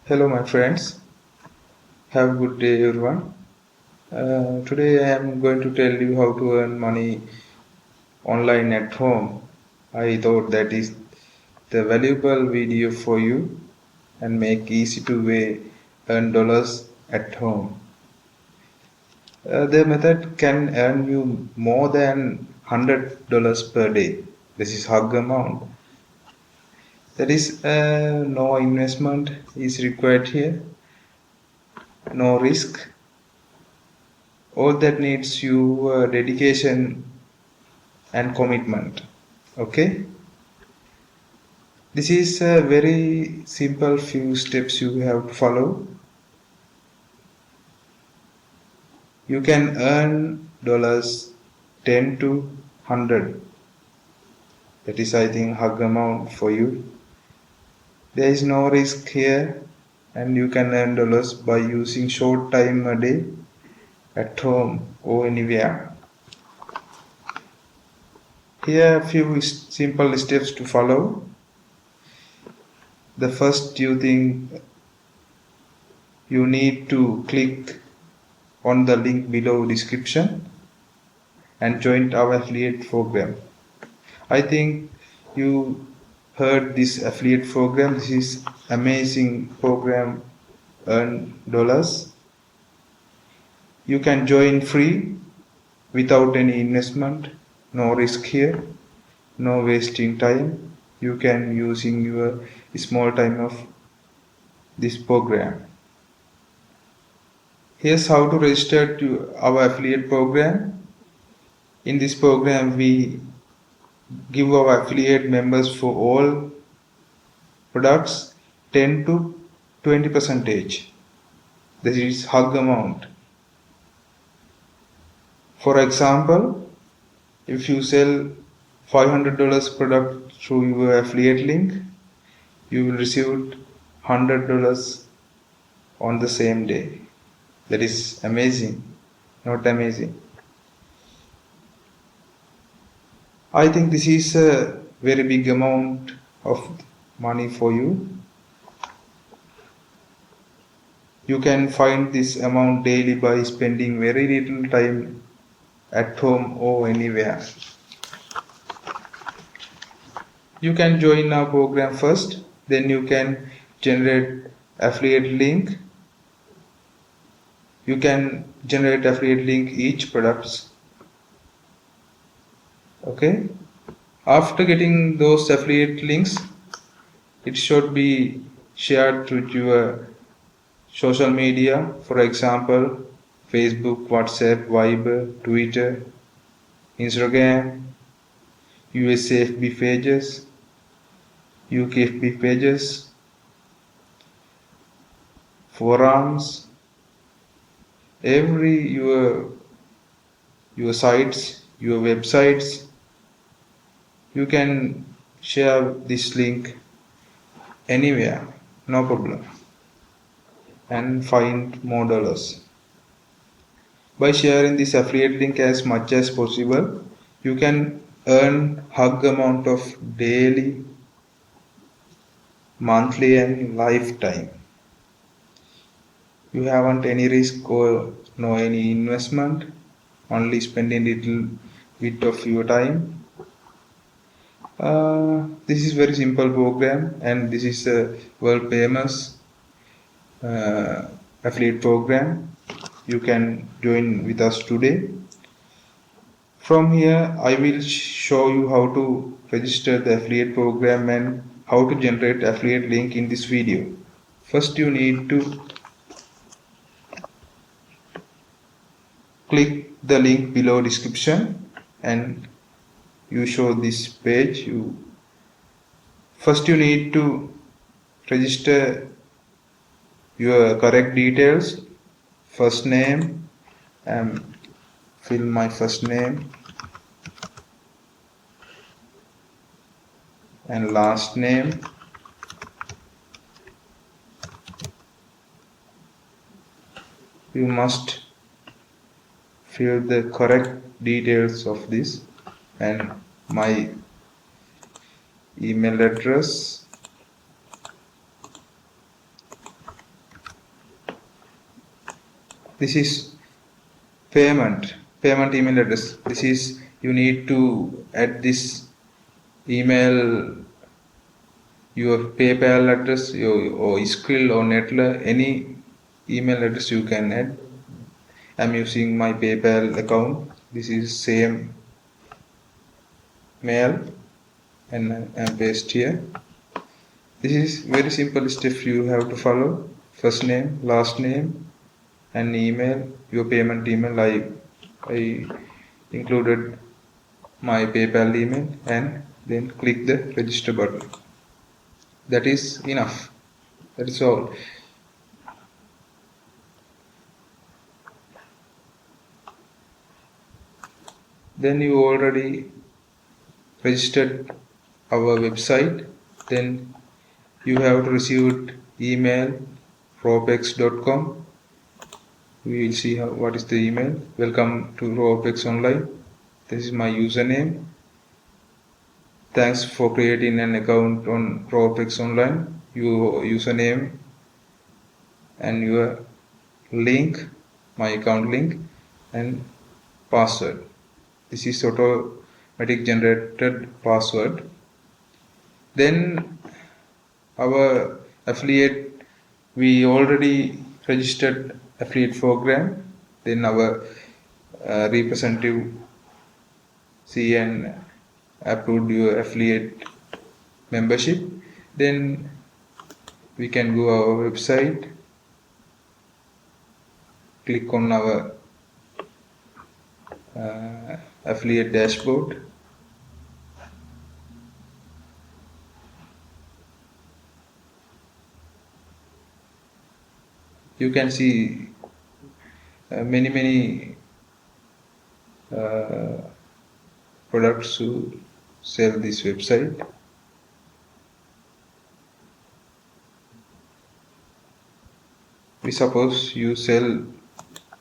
Hello, my friends. Have a good day, everyone. Today, I am going to tell you how to earn money online at home. I thought that is the valuable video for you and make easy to way earn dollars at home. The method can earn you more than $100 per day. This is hug amount. There is no investment is required here, no risk. All that needs you dedication and commitment. Okay, this is a very simple few steps you have to follow. You can earn dollars 10 to 100. That is, I think, hug amount for you. There is no risk here, and you can earn dollars by using short time a day at home or anywhere. Here are a few simple steps to follow. The first you think you need to click on the link below description and join our affiliate program. I think you heard this affiliate program. This is amazing program, earn dollars. You can join free without any investment, no risk here, no wasting time. You can using your small time of this program. Here's how to register to our affiliate program. In this program, we give our affiliate members for all products 10 to 20 percentage. This is hug amount. For example, if you sell $500 product through your affiliate link, you will receive $100 on the same day. That is amazing, not amazing. I think this is a very big amount of money for you. You can find this amount daily by spending very little time at home or anywhere. You can join our program first, then you can generate affiliate link. You can generate affiliate link each products. Okay, after getting those affiliate links, it should be shared to your social media, for example, Facebook, WhatsApp, Viber, Twitter, Instagram, USAFB pages, UKFB pages, forums, every your sites, your websites. You can share this link anywhere, no problem, and find more dollars. By sharing this affiliate link as much as possible, you can earn hug amount of daily, monthly and lifetime. You haven't any risk or no any investment, only spending little bit of your time. This is very simple program, and this is a world famous affiliate program. You can join with us today. From here, I will show you how to register the affiliate program and how to generate affiliate link in this video. First, you need to click the link below description and you show this page. First you need to register your correct details, first name, and fill my first name and last name. You must fill the correct details of this and my email address, This is payment email address. This is, you need to add this email, your PayPal address, or Skrill or Nettler, any email address you can add. I'm using my PayPal account. This is same mail, and I'm paste here. This is very simple step you have to follow. First name, last name, and email, your payment email. I included my PayPal email, and then click the register button. That is enough. That is all. Then you already registered our website. Then you have to receive email ropex.com. We will see what is the email. Welcome to Ropex Online. This is my username. Thanks for creating an account on Ropex Online. Your username and your link, my account link, and password. This is automatic generated password. Then our affiliate, we already registered affiliate program. Then our representative see and approved your affiliate membership. Then we can go our website, click on our affiliate dashboard. You can see many products to sell this website. We suppose you sell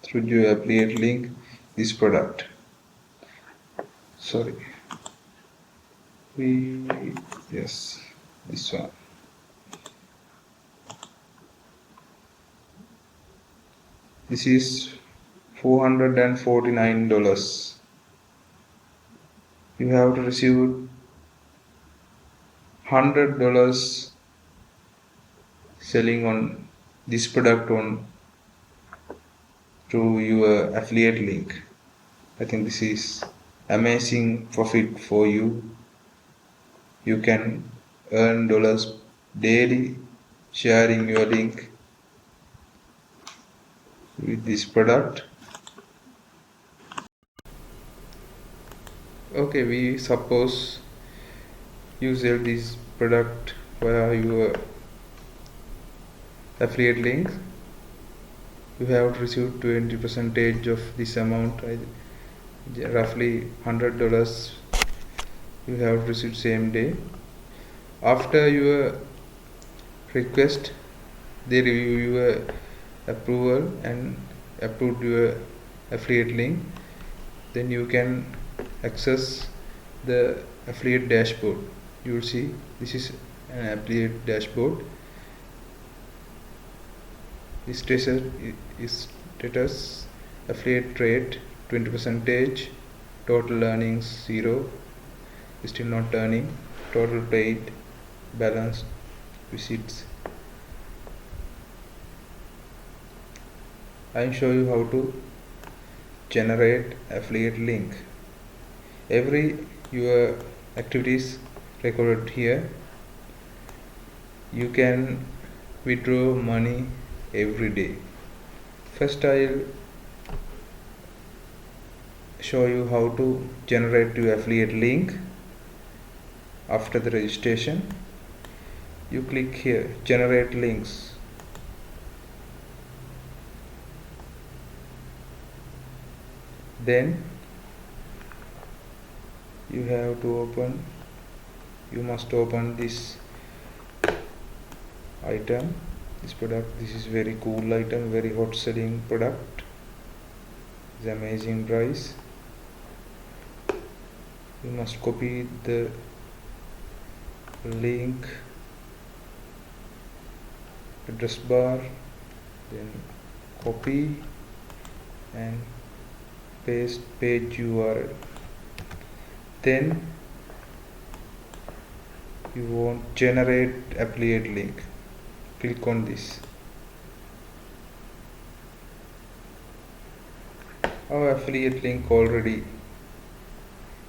through your affiliate link this product. Sorry. Yes, this one. This is $449. You have to receive $100 selling on this product on through your affiliate link. I think this is amazing profit for you. You can earn dollars daily sharing your link with this product. Okay, we suppose you sell this product via your affiliate link. You have to receive 20% of this amount, roughly $100. You have to receive same day. After your request, they review your approval and approve your affiliate link. Then you can access the affiliate dashboard. You will see this is an affiliate dashboard. This status affiliate rate 20%, total earnings 0, still not earning, total paid, balance, visits. I will show you how to generate affiliate link. Every your activities recorded here. You can withdraw money every day. First I'll show you how to generate your affiliate link. After the registration, you click here, generate links. Then you must open this item, this product. This is very cool item, very hot selling product. It's amazing price. You must copy the link, address bar, then copy, and paste page URL. Then you want generate affiliate link. Click on this. Our affiliate link already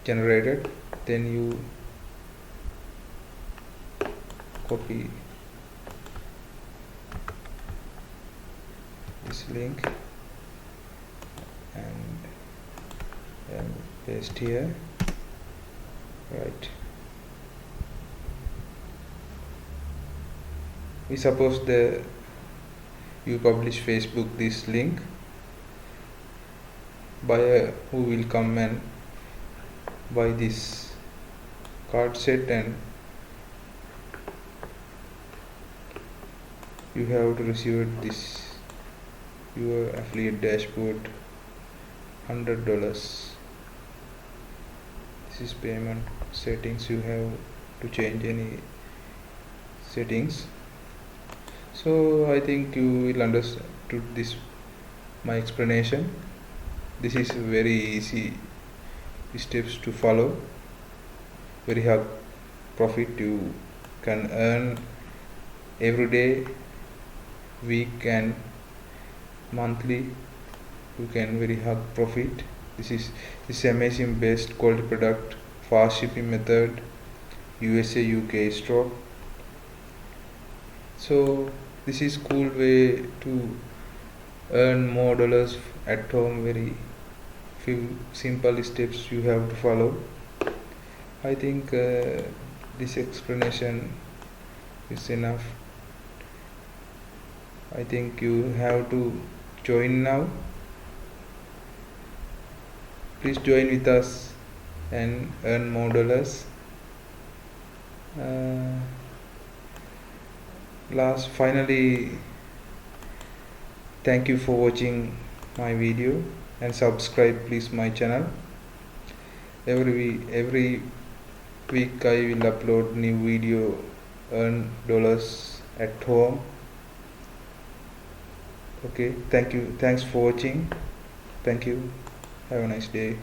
generated. Then you copy this link and paste here. Right. We suppose you publish Facebook this link, buyer who will come and buy this card set, and you have to receive this your affiliate dashboard $100. This is payment settings. You have to change any settings. So I think you will understood this my explanation. This is very easy steps to follow. Very high profit you can earn every day, week and monthly. You can very high profit. This amazing best quality product, fast shipping method, USA UK stock. So this is cool way to earn more dollars at home. Very few simple steps you have to follow. I think this explanation is enough. I think you have to join now. Please join with us and earn more dollars. Finally, thank you for watching my video and subscribe please my channel. Every week I will upload new video, earn dollars at home. Okay, thank you. Thanks for watching. Thank you. Have a nice day.